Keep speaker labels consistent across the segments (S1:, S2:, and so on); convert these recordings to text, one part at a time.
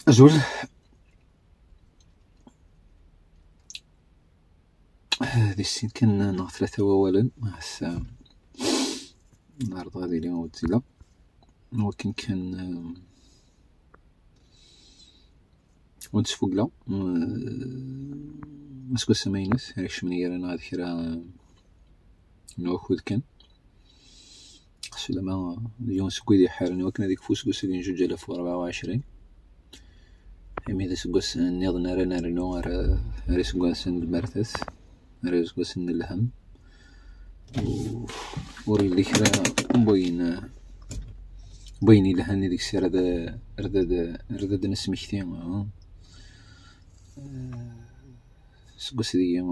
S1: أجول هذه السين كان ثلاثة وأولا مع الساعة العرض غادي اليوم وتزيلا، ولكن كان ونتشفو قلا مسكو سماينت عريش من يرانا هاد كرا نوخود كان خصو لما اليوم سكويدي حارني وكنا ديك فوس قوس لين 2024 إذا سكوس نيض نارا نو راه سكوس المرتث راه سكوس الهم وري اللي كرا بويني لهاني ديك السير رداد نسميكتين سكوس ديك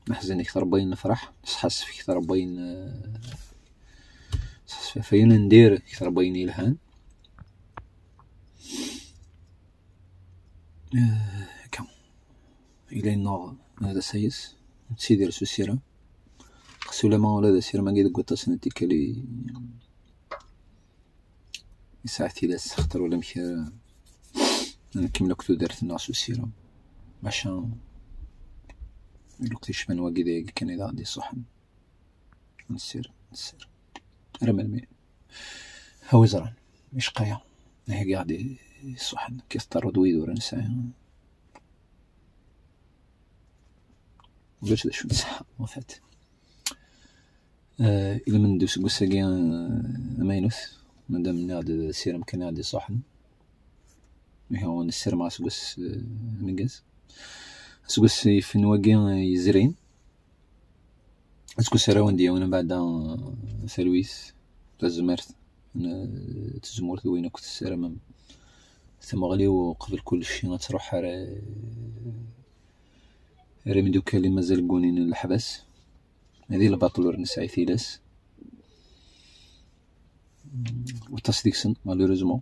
S1: نحزن كثر بين نفرح نحس في كثر بين فين ندير كثر بين الهان كم الى النوع هذا سيس تسيدي رسو سيرا خصو لما ولا دا سيرا ما قيد قوتا سنتي كالي ساعتي لا سختر ولا مشا نكمل كتو دارت الناس سيرا باشا الوقت يشمن واقي كان إذا عندي صحن نسير رمى الماء هوزران مش قايا هي قاعد صحن كيف طرد ويدور نساء وقلت ذا شو نسحة وفات إلا من دوس قساقيا ماينوث مادام نعد سير مكان عندي صحن هو نسير مع سقس مقاز سقس في نواقي يزرين سقس راوندي وانا بعد ثلويث تزمرت تزمرت وين كنت السير ثم غلي وقبل كل شيء تروح من دوكا اللي مازال قونين الحبس هذه الباطلور نسعي ثيلاس والتصديق سن مالوريزمون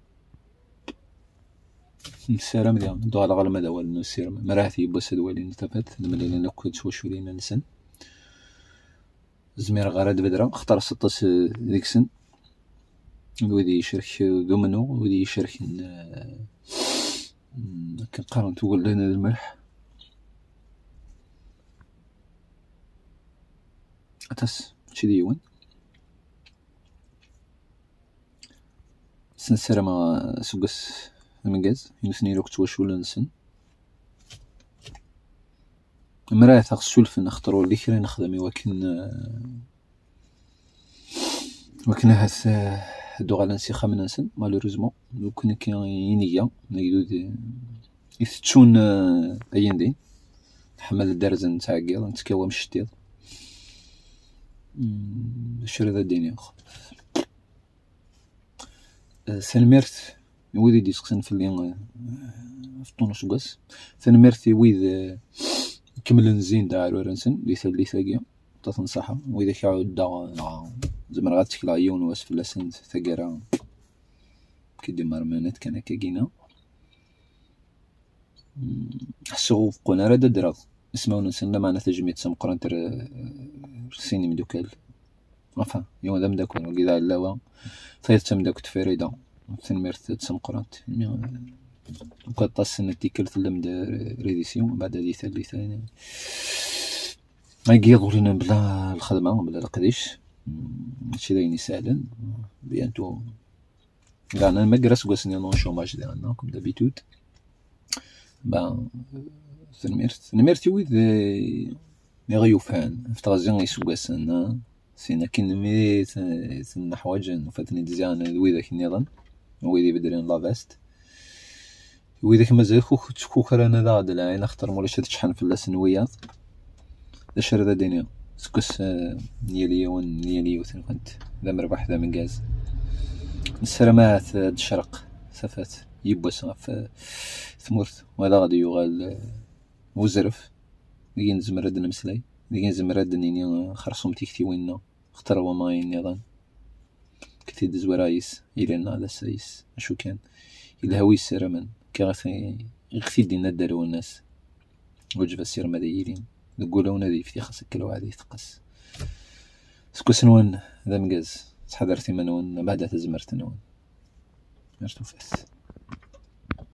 S1: السيرة مديان دو على غالما دا والنو السيرة مراثي يبوس دوالي نتفت لما لنا نكود شوشو لينا نسن زمير غارد بدرا اختار 16 ديك سن وذي يشرك دومنو وذي يشرك كان قارن تقول لنا الملح أتس شي ديوان سنسيرة ما سوقس المنجاز ينسني لوقت توشو لنسن مراه تغسل في نختارو اللي كرا نخدمي وكن هاث دو غالا نسيخا من نسن مالوريزمون لو كنا كاين ينيا نقدو يفتشون ايان دين تحمل الدرزن تاع كيض نتكاوى مشتيض شري ذا الدنيا سنمرت ويدي ديسقسن في اللي في طونس وقاس ثنمرتي ويد كمل نزين دارو رنسن لي ثاقيا تنصحها وإذا كعود دا زمر غاتكلا يون واس في لسنت ثقرا كيدي مرمانات كان كاكينا حسو قونا راد دراغ اسمعو نسن لما انا تجميت سم قران تر سيني مدوكال افا يوم دام داكون وكذا علاوه ثيتم داك تفريدا تنمرت تسم قرانت وكطا السنتي كلت لمد ريديسيون بعد هذه ثالثه ما يقيضوا لنا بلا الخدمه بلا القديش هادشي دايني ساهلا بيانتو كاع انا ما كراس كواسني نون شوماج ديالنا كوم دابيتود نمرت ويد غيوفان فتغزين يسوقسن سينا كنمي حوايج فاتني ديزان ويداك النظام ويدي بدرين لافاست ويداك مازال خوك رانا ذا دلعين اختار مولاش تشحن في اللاسنويات دشر ذا دنيا سكس نيالي وثن كنت ذا مربح ذا من غاز السلامات الشرق سفات يبوس في ثمرت وهذا غادي يغال وزرف لين زمرد المسلاي لين زمرد نيني خرصوم تيكتي ويننا اختار وماي النظام كتيد زورايس إلى هذا السايس شو كان إلى هوي السرمن غثي دينا دارو الناس وجب السير مدايرين نقولون هذه في خاصك كل واحد يتقص سكو سنوان ذا مقاز تحضرتي منون بعد تزمرت نون Ers tu fess.